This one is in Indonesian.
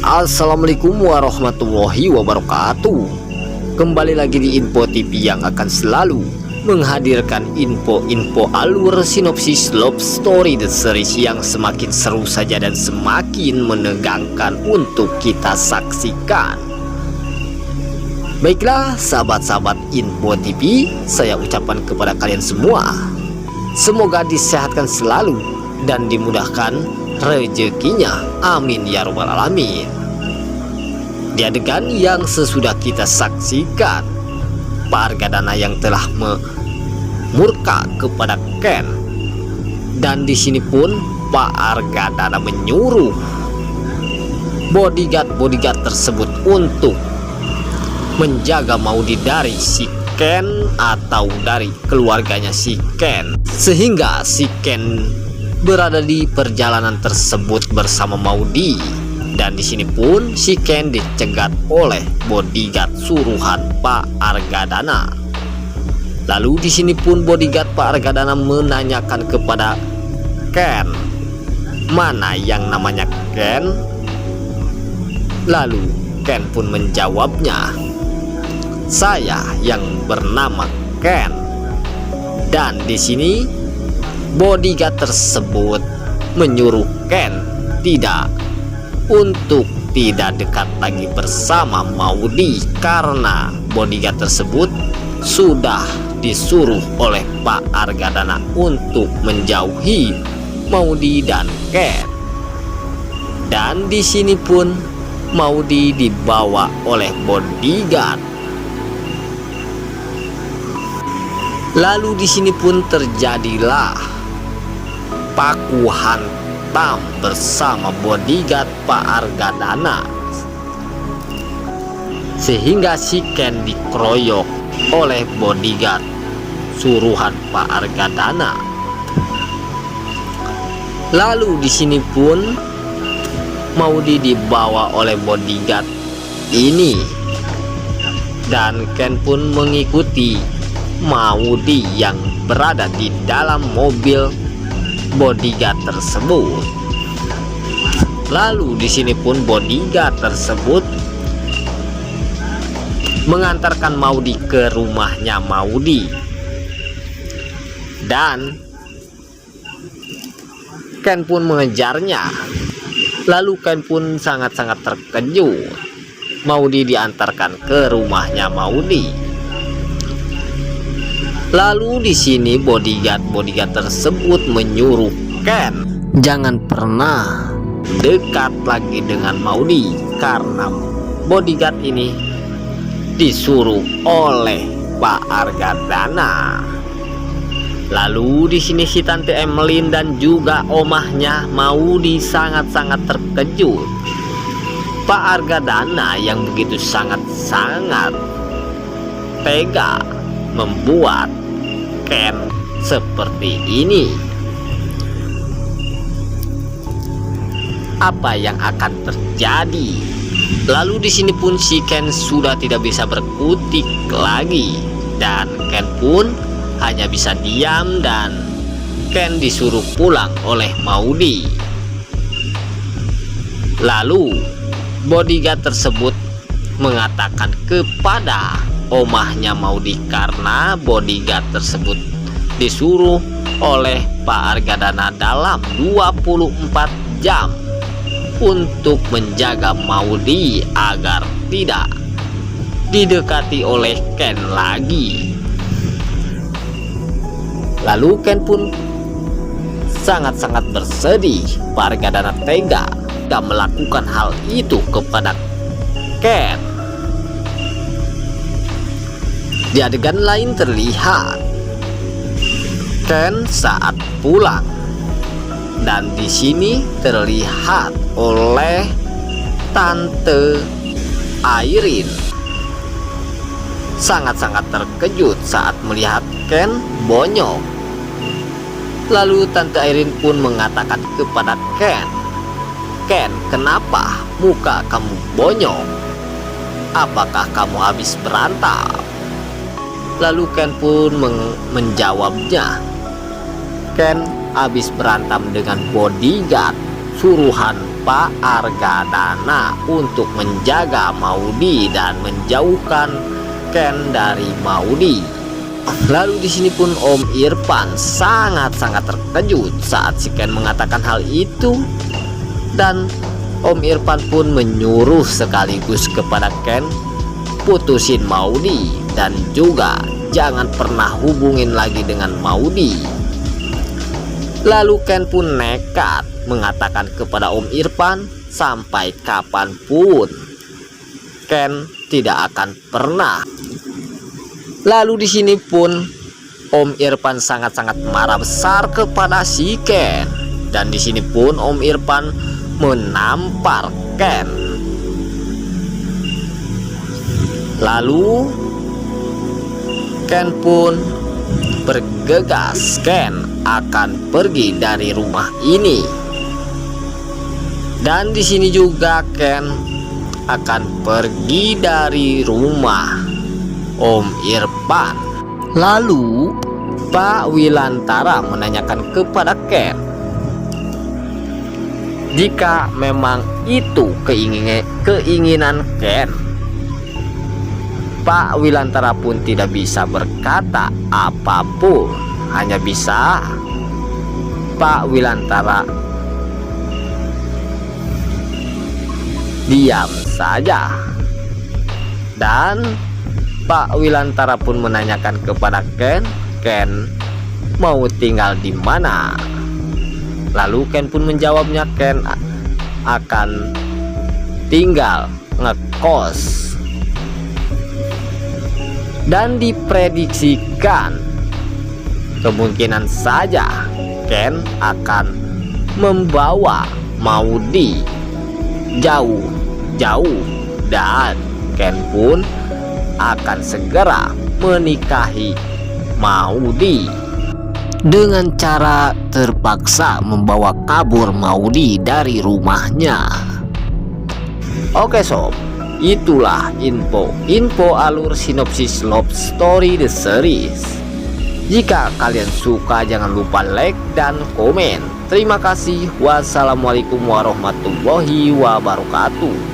Assalamualaikum warahmatullahi wabarakatuh. Kembali lagi di Info TV yang akan selalu menghadirkan info-info alur sinopsis love story The Series yang semakin seru saja dan semakin menegangkan untuk kita saksikan. Baiklah sahabat-sahabat Info TV, saya ucapkan kepada kalian semua, semoga disehatkan selalu dan dimudahkan rezekinya, amin ya robbal alamin. Di adegan yang sesudah kita saksikan, Pak Argadana yang telah murka kepada Ken, dan di sini pun Pak Argadana menyuruh bodyguard tersebut untuk menjaga Maudy dari si Ken atau dari keluarganya si Ken, sehingga si Ken berada di perjalanan tersebut bersama Maudy. Dan di sini pun si Ken dicegat oleh bodyguard suruhan Pak Argadana. Lalu di sini pun bodyguard Pak Argadana menanyakan kepada Ken, mana yang namanya Ken? Lalu Ken pun menjawabnya, saya yang bernama Ken. Dan di sini bodyguard tersebut menyuruh Ken untuk tidak dekat lagi bersama Maudy, karena bodyguard tersebut sudah disuruh oleh Pak Argadana untuk menjauhi Maudy dan Ken. Dan di sini pun Maudy dibawa oleh bodyguard. Lalu di sini pun terjadilah paku hantam bersama bodyguard Pak Argadana, sehingga si Ken dikeroyok oleh bodyguard suruhan Pak Argadana. Lalu di sini pun Maudy dibawa oleh bodyguard ini, dan Ken pun mengikuti Maudy yang berada di dalam mobil bodyguard tersebut. Lalu di sini pun bodyguard tersebut mengantarkan Maudy ke rumahnya Maudy, dan Ken pun mengejarnya. Lalu Ken pun sangat-sangat terkejut. Maudy diantarkan ke rumahnya Maudy. Lalu di sini bodyguard tersebut menyuruh Ken jangan pernah dekat lagi dengan Maudy, karena bodyguard ini disuruh oleh Pak Argadana. Lalu di sini si Tante Emeline dan juga omahnya Maudy sangat-sangat terkejut. Pak Argadana yang begitu sangat-sangat tega membuat Ken seperti ini. Apa yang akan terjadi? Lalu di sini pun si Ken sudah tidak bisa berkutik lagi, dan Ken pun hanya bisa diam, dan Ken disuruh pulang oleh Maudy. Lalu bodyguard tersebut mengatakan kepada omahnya Maudy, karena bodyguard tersebut disuruh oleh Pak Argadana dalam 24 jam untuk menjaga Maudy agar tidak didekati oleh Ken lagi. Lalu Ken pun sangat-sangat bersedih. Pak Argadana tega tidak melakukan hal itu kepada Ken. Di adegan lain terlihat Ken saat pulang, dan di sini terlihat oleh Tante Irene sangat-sangat terkejut saat melihat Ken bonyok. Lalu Tante Irene pun mengatakan kepada Ken, "Ken, kenapa muka kamu bonyok? Apakah kamu habis berantem?" Lalu Ken pun menjawabnya, Ken habis berantem dengan bodyguard suruhan Pak Argadana untuk menjaga Maudi dan menjauhkan Ken dari Maudi. Lalu di sini pun Om Irfan sangat-sangat terkejut saat si Ken mengatakan hal itu, dan Om Irfan pun menyuruh sekaligus kepada Ken putusin Maudi dan juga jangan pernah hubungin lagi dengan Maudi. Lalu Ken pun nekat mengatakan kepada Om Irfan sampai kapanpun Ken tidak akan pernah. Lalu di sini pun Om Irfan sangat-sangat marah besar kepada si Ken, dan di sini pun Om Irfan menampar Ken. Lalu Ken pun bergegas Ken akan pergi dari rumah ini, dan di sini juga Ken akan pergi dari rumah Om Irfan. Lalu Pak Wilantara menanyakan kepada Ken jika memang itu keinginan Ken. Pak Wilantara pun tidak bisa berkata apapun, hanya bisa Pak Wilantara diam saja. Dan Pak Wilantara pun menanyakan kepada Ken mau tinggal di mana. Lalu Ken pun menjawabnya Ken akan tinggal ngekos, dan diprediksikan kemungkinan saja Ken akan membawa Maudi jauh-jauh, dan Ken pun akan segera menikahi Maudi dengan cara terpaksa membawa kabur Maudi dari rumahnya. Oke sob, itulah info alur sinopsis Love Story The Series. Jika kalian suka jangan lupa like dan komen. Terima kasih. Wassalamualaikum warahmatullahi wabarakatuh.